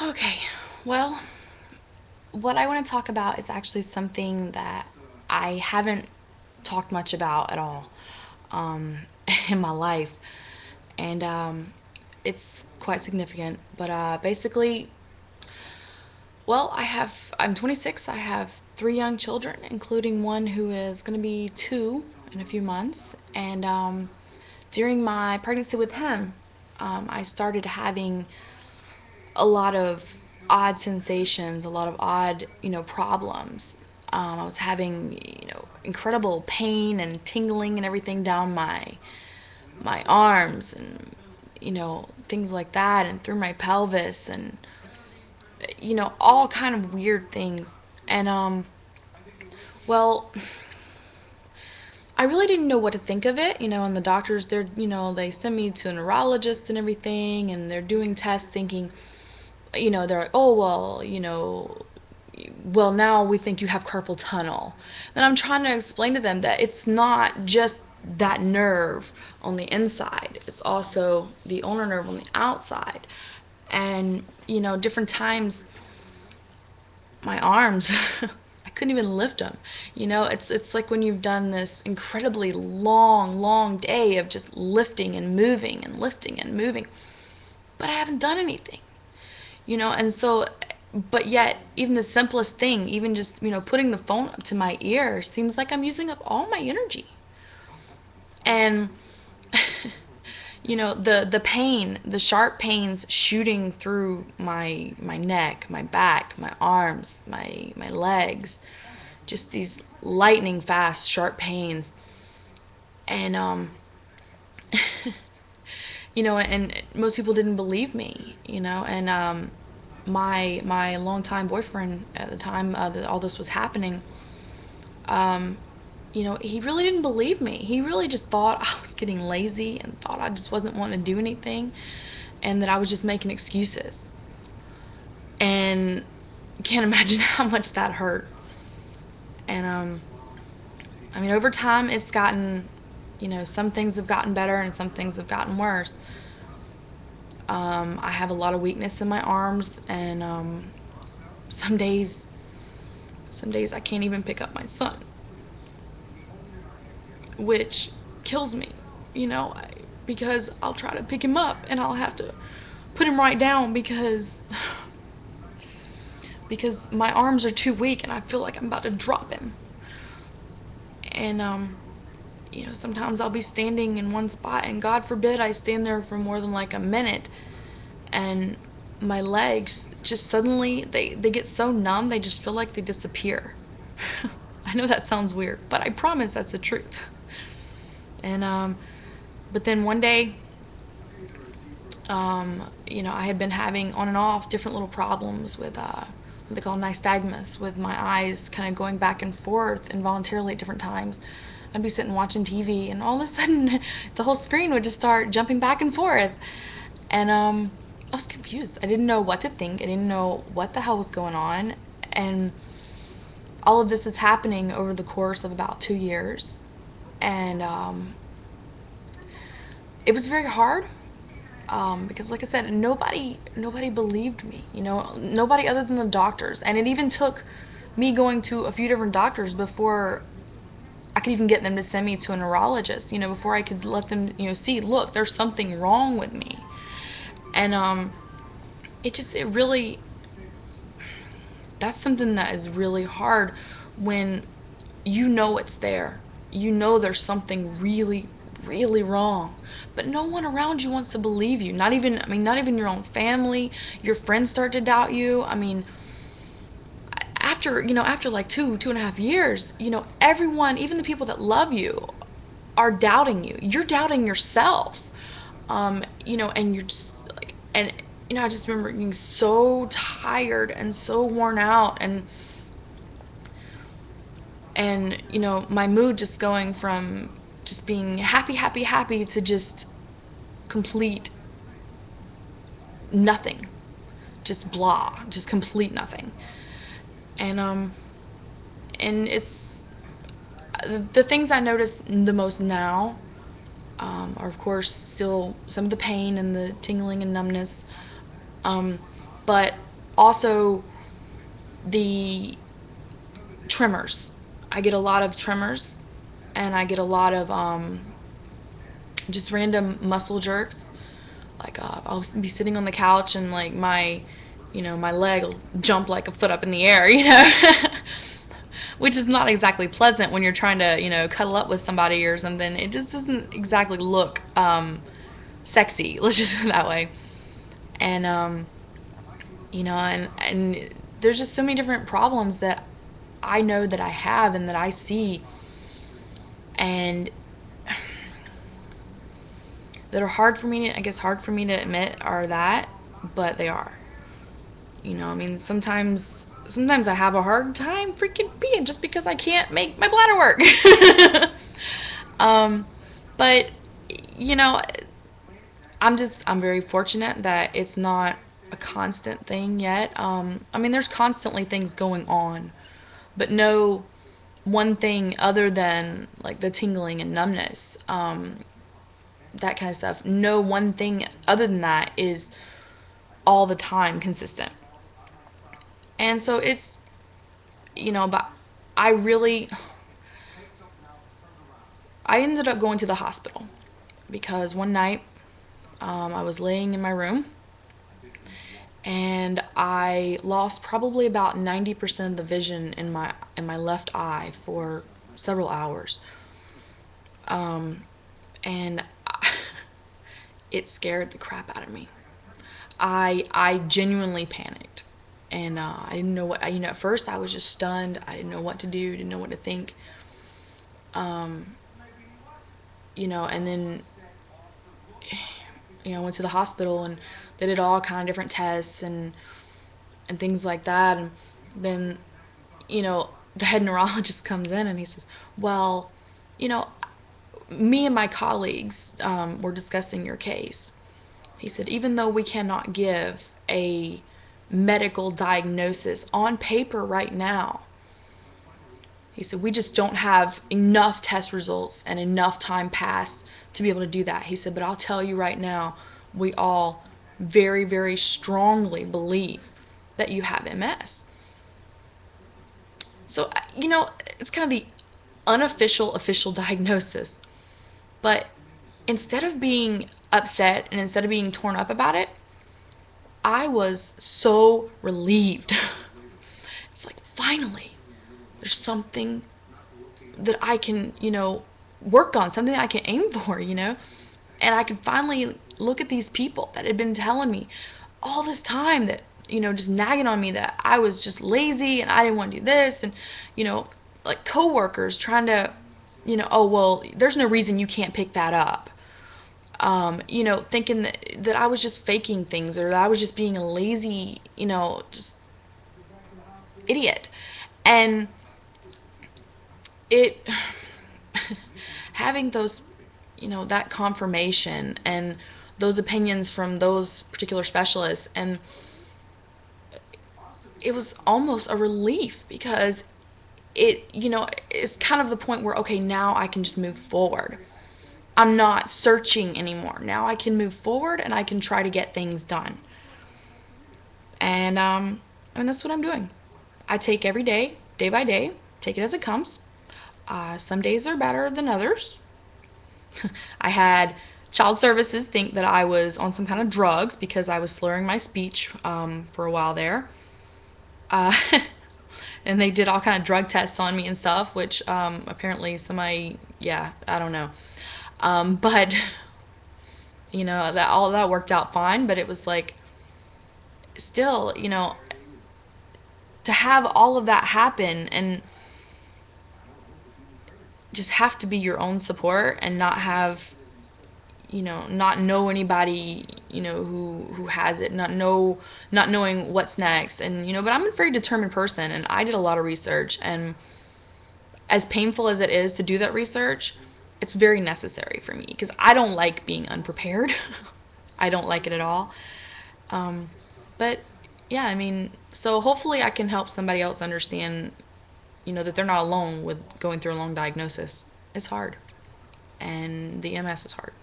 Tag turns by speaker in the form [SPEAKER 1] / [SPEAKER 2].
[SPEAKER 1] Okay, well, what I want to talk about is actually something that I haven't talked much about at all um, in my life, and it's quite significant. But basically, well, I'm 26. I have three young children, including one who is going to be two in a few months. And during my pregnancy with him, I started having a lot of odd sensations, a lot of odd, problems. I was having, incredible pain and tingling and everything down my arms and things like that, and through my pelvis, and all kind of weird things. And well, I really didn't know what to think of it, and the doctors, they send me to a neurologist and everything, and they're doing tests thinking, they're like, oh, well, well, now we think you have carpal tunnel. And I'm trying to explain to them that it's not just that nerve on the inside, it's also the ulnar nerve on the outside. And, different times, my arms, I couldn't even lift them. It's like when you've done this incredibly long day of just lifting and moving and lifting and moving, but I haven't done anything. And so, but yet even the simplest thing, even just putting the phone up to my ear, seems like I'm using up all my energy. And the pain, the sharp pains shooting through my neck, my back, my arms, my legs, just these lightning fast sharp pains. And and most people didn't believe me, and my longtime boyfriend at the time that all this was happening, he really didn't believe me. He really just thought I was getting lazy and thought I just wasn't wanting to do anything, and that I was just making excuses. And you can't imagine how much that hurt. And I mean, over time, it's gotten, some things have gotten better and some things have gotten worse. I have a lot of weakness in my arms, and some days, some days I can't even pick up my son, which kills me, you know, because I'll try to pick him up and I'll have to put him right down because my arms are too weak and I feel like I'm about to drop him. And sometimes I'll be standing in one spot, and God forbid I stand there for more than like a minute, and my legs just suddenly they get so numb, they just feel like they disappear. I know that sounds weird, but I promise that's the truth. And but then one day, I had been having on and off different little problems with what they call nystagmus, with my eyes kind of going back and forth involuntarily at different times. I'd be sitting watching TV, and all of a sudden, the whole screen would just start jumping back and forth. And I was confused. I didn't know what to think. I didn't know what the hell was going on. And all of this is happening over the course of about 2 years. And it was very hard, because, like I said, nobody believed me. Nobody other than the doctors. And it even took me going to a few different doctors before I could even get them to send me to a neurologist. Before I could let them, see, look, there's something wrong with me. And it really, that's something that is really hard when it's there. There's something really, really wrong, but no one around you wants to believe you. Not even your own family. Your friends start to doubt you. I mean, after like 2.5 years, everyone, even the people that love you, are doubting you. You're doubting yourself. And you're just like, and I just remember being so tired and so worn out, and my mood just going from just being happy, happy, happy to just complete nothing, just blah, just complete nothing. And it's the things I notice the most now, are of course still some of the pain and the tingling and numbness, but Also, the tremors. I get a lot of tremors, and I get a lot of just random muscle jerks. Like I'll be sitting on the couch and like my leg will jump like a foot up in the air, which is not exactly pleasant when you're trying to cuddle up with somebody or something. It just doesn't exactly look sexy. Let's just put it that way. And and there's just so many different problems that I know that I have and that I see, and that are hard for me to admit are that, but they are. I mean, sometimes I have a hard time freaking peeing just because I can't make my bladder work. um, but you know, I'm very fortunate that it's not a constant thing yet. I mean, there's constantly things going on, but no one thing other than like the tingling and numbness, that kind of stuff. No one thing other than that is all the time consistent. And so but I really, I ended up going to the hospital because one night I was laying in my room and I lost probably about 90% of the vision in my left eye for several hours. And it scared the crap out of me. I genuinely panicked, and I didn't know what. At first I was just stunned. I didn't know what to do. Didn't know what to think. And then I went to the hospital and they did all kind of different tests and things like that. And then the head neurologist comes in and he says, "Well, me and my colleagues were discussing your case." He said, "Even though we cannot give a medical diagnosis on paper right now," he said, "we just don't have enough test results and enough time passed to be able to do that." He said, "But I'll tell you right now, we all very, very strongly believe that you have MS." So, it's kind of the unofficial, official diagnosis. But instead of being upset and instead of being torn up about it, I was so relieved. It's like, finally, there's something that I can, work on, something that I can aim for, And I could finally look at these people that had been telling me all this time that, just nagging on me that I was just lazy and I didn't want to do this. And, like coworkers trying to, "Oh, well, there's no reason you can't pick that up." Thinking that I was just faking things or that I was just being a lazy, just idiot. And it, having those, that confirmation and those opinions from those particular specialists, and it was almost a relief because it's kind of the point where, okay, now I can just move forward. I'm not searching anymore. Now I can move forward and I can try to get things done. And that's what I'm doing. I take every day, day by day, take it as it comes. Some days are better than others. I had child services think that I was on some kind of drugs because I was slurring my speech for a while there. And they did all kind of drug tests on me and stuff, which apparently I don't know. But that all that worked out fine. But it was like, still, to have all of that happen and just have to be your own support and not have, not know anybody, who has it, not knowing what's next. And, but I'm a very determined person and I did a lot of research, and as painful as it is to do that research, it's very necessary for me because I don't like being unprepared. I don't like it at all. But yeah, I mean, so hopefully I can help somebody else understand, that they're not alone with going through a long diagnosis. It's hard. And the MS is hard.